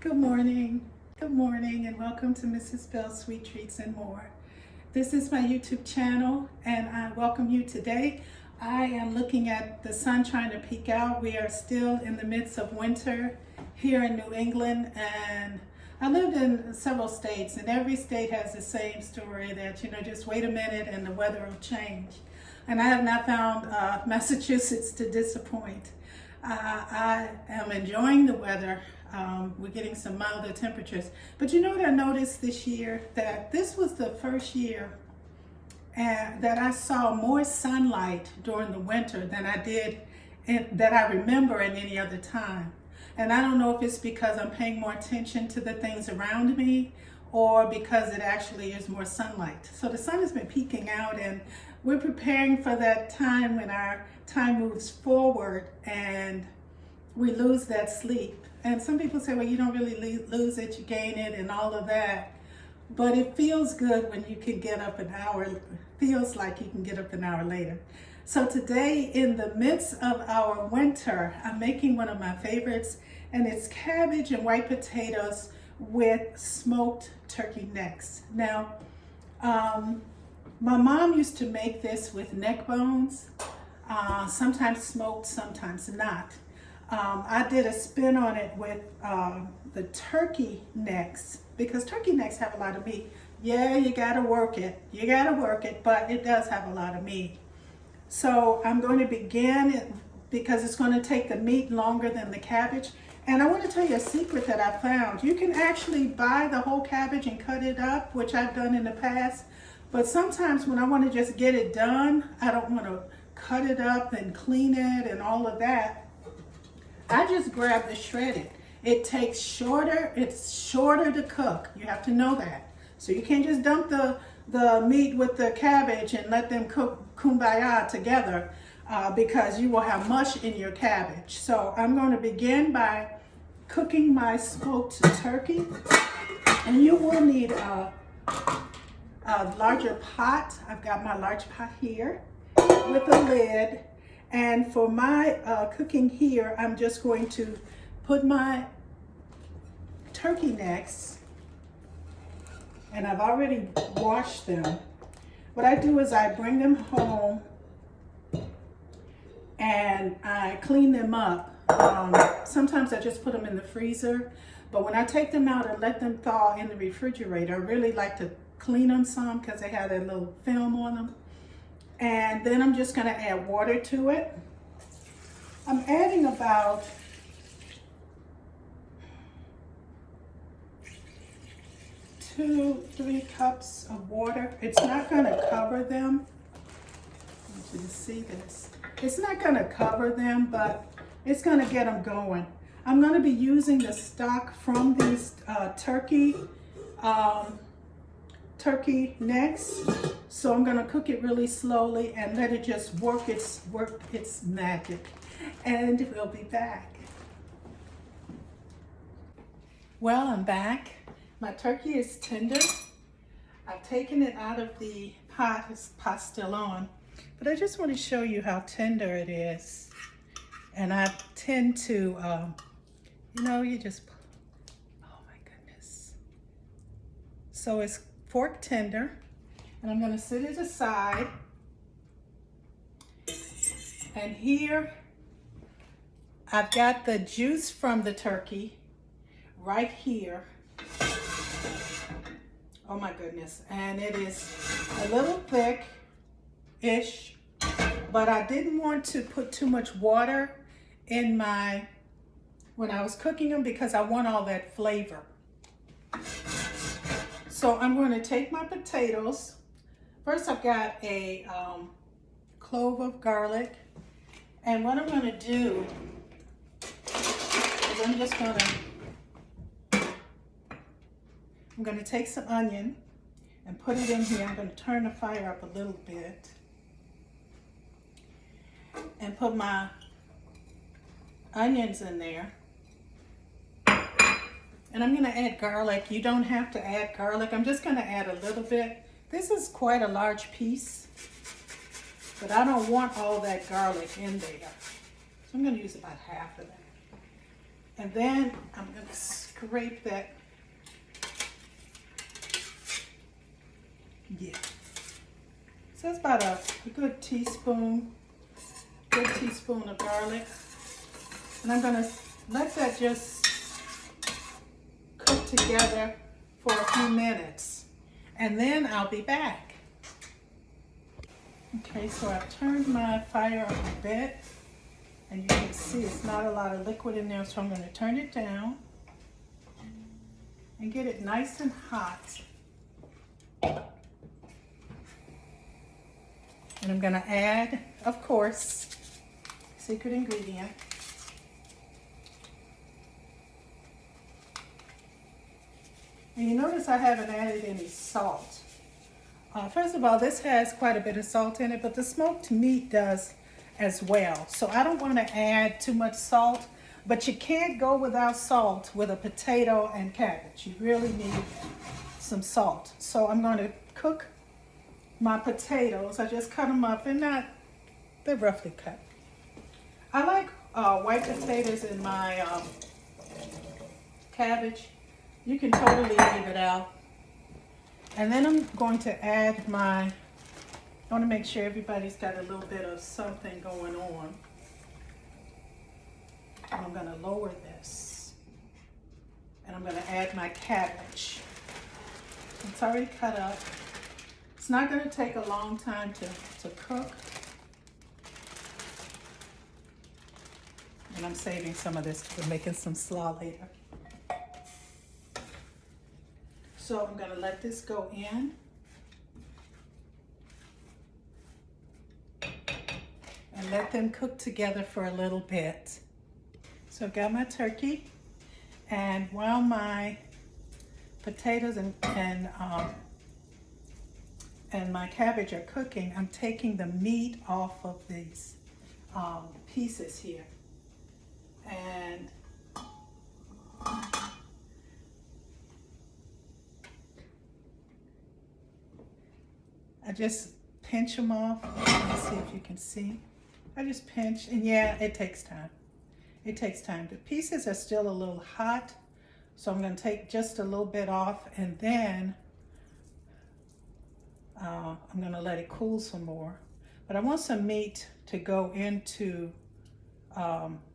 Good morning, and welcome to Mrs. Bell's Sweet Treats and More. This is my YouTube channel, and I welcome you today. I am looking at the sun trying to peek out. We are still in the midst of winter here in New England, and I lived in several states, and every state has the same story that, just wait a minute and the weather will change. And I have not found Massachusetts to disappoint. I am enjoying the weather. We're getting some milder temperatures. But you know what I noticed this year? That this was the first year that I saw more sunlight during the winter than I did, that I remember in any other time. And I don't know if it's because I'm paying more attention to the things around me or because it actually is more sunlight. So the sun has been peeking out, and we're preparing for that time when our time moves forward and we lose that sleep. And some people say, well, you don't really lose it, you gain it and all of that. But it feels good when you can get up an hour, feels like you can get up an hour later. So today, in the midst of our winter, I'm making one of my favorites, and it's cabbage and white potatoes with smoked turkey necks. Now, my mom used to make this with neck bones, sometimes smoked, sometimes not. I did a spin on it with the turkey necks, because turkey necks have a lot of meat. Yeah, you gotta work it, but it does have a lot of meat. So I'm going to begin because it's going to take the meat longer than the cabbage. And I want to tell you a secret that I found. You can actually buy the whole cabbage and cut it up, which I've done in the past. But sometimes when I want to just get it done, I don't want to cut it up and clean it and all of that. I just grab the shredded. It's shorter to cook. You have to know that. So you can't just dump the meat with the cabbage and let them cook kumbaya together because you will have mush in your cabbage. So I'm going to begin by cooking my smoked turkey. And you will need a larger pot. I've got my large pot here with a lid. And for my cooking here, I'm just going to put my turkey necks, and I've already washed them. What I do is I bring them home and I clean them up. Sometimes I just put them in the freezer, but when I take them out and let them thaw in the refrigerator, I really like to clean them some because they have that little film on them. And then I'm just going to add water to it. I'm adding about 2-3 cups of water. It's not going to cover them. I want you to see this. It's not going to cover them, but it's going to get them going. I'm going to be using the stock from these turkey necks. So I'm going to cook it really slowly and let it just work its magic. And we'll be back. Well, I'm back. My turkey is tender. I've taken it out of the pot. This pot's still on. But I just want to show you how tender it is. And I tend to, you just, oh my goodness. So it's fork tender. And I'm going to set it aside. And here I've got the juice from the turkey right here. Oh my goodness. And it is a little thick-ish, but I didn't want to put too much water in when I was cooking them because I want all that flavor. So I'm going to take my potatoes. First, I've got a clove of garlic, and what I'm going to do is I'm going to take some onion and put it in here. I'm going to turn the fire up a little bit and put my onions in there. And I'm going to add garlic. You don't have to add garlic. I'm just going to add a little bit. This is quite a large piece, but I don't want all that garlic in there. So I'm going to use about half of that. And then I'm going to scrape that. Yeah. So it's about a good teaspoon of garlic. And I'm gonna let that just cook together for a few minutes. And then I'll be back. Okay, so I've turned my fire up a bit. And you can see it's not a lot of liquid in there, so I'm gonna turn it down and get it nice and hot. And I'm gonna add, of course, secret ingredient. And you notice I haven't added any salt. First of all, this has quite a bit of salt in it, but the smoked meat does as well. So I don't want to add too much salt, but you can't go without salt with a potato and cabbage. You really need some salt. So I'm going to cook my potatoes. I just cut them up and they're roughly cut. I like white potatoes in my cabbage. You can totally leave it out. And then I'm going to add I want to make sure everybody's got a little bit of something going on. And I'm going to lower this. And I'm going to add my cabbage. It's already cut up. It's not going to take a long time to cook. And I'm saving some of this for making some slaw later. So I'm going to let this go in. And let them cook together for a little bit. So I've got my turkey. And while my potatoes and my cabbage are cooking, I'm taking the meat off of these pieces here. And I just pinch them off. Let's see if you can see. I just pinch, and yeah, it takes time. It takes time. The pieces are still a little hot, so I'm going to take just a little bit off, and then I'm going to let it cool some more. But I want some meat to go into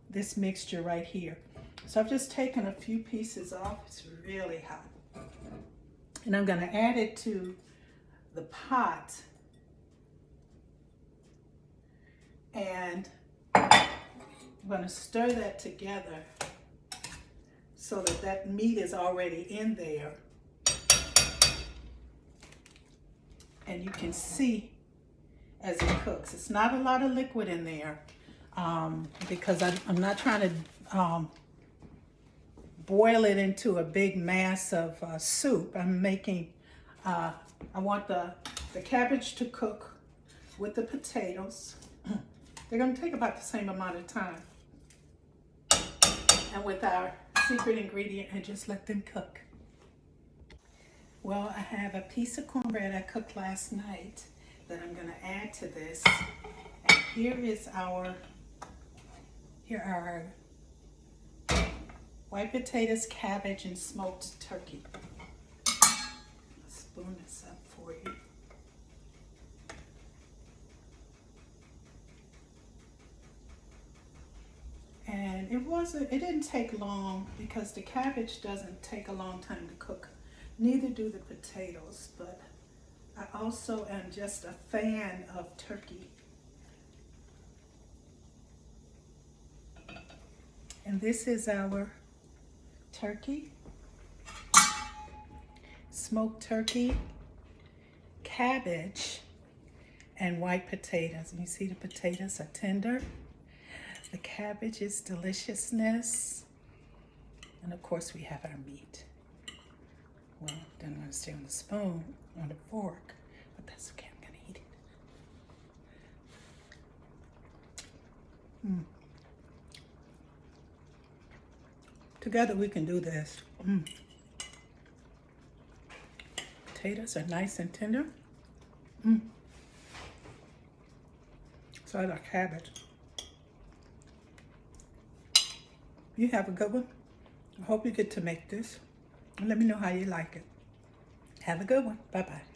this mixture right here. So I've just taken a few pieces off. It's really hot. And I'm going to add it to the pot. And I'm going to stir that together so that meat is already in there. And you can see as it cooks. It's not a lot of liquid in there because I'm not trying to boil it into a big mass of soup. I'm making, I want the cabbage to cook with the potatoes. They're going to take about the same amount of time. And with our secret ingredient, and just let them cook. Well, I have a piece of cornbread I cooked last night that I'm going to add to this. And here are our white potatoes, cabbage, and smoked turkey. I'll spoon this up for you. And it didn't take long because the cabbage doesn't take a long time to cook. Neither do the potatoes, but I also am just a fan of turkey. And this is our turkey, smoked turkey, cabbage, and white potatoes. And you see the potatoes are tender. The cabbage is deliciousness. And of course we have our meat. Well, then I'm gonna stay on the spoon, on the fork, but that's okay, I'm gonna eat it. Together we can do this. Potatoes are nice and tender. So I like cabbage. You have a good one. I hope you get to make this. And let me know how you like it. Have a good one. Bye-bye.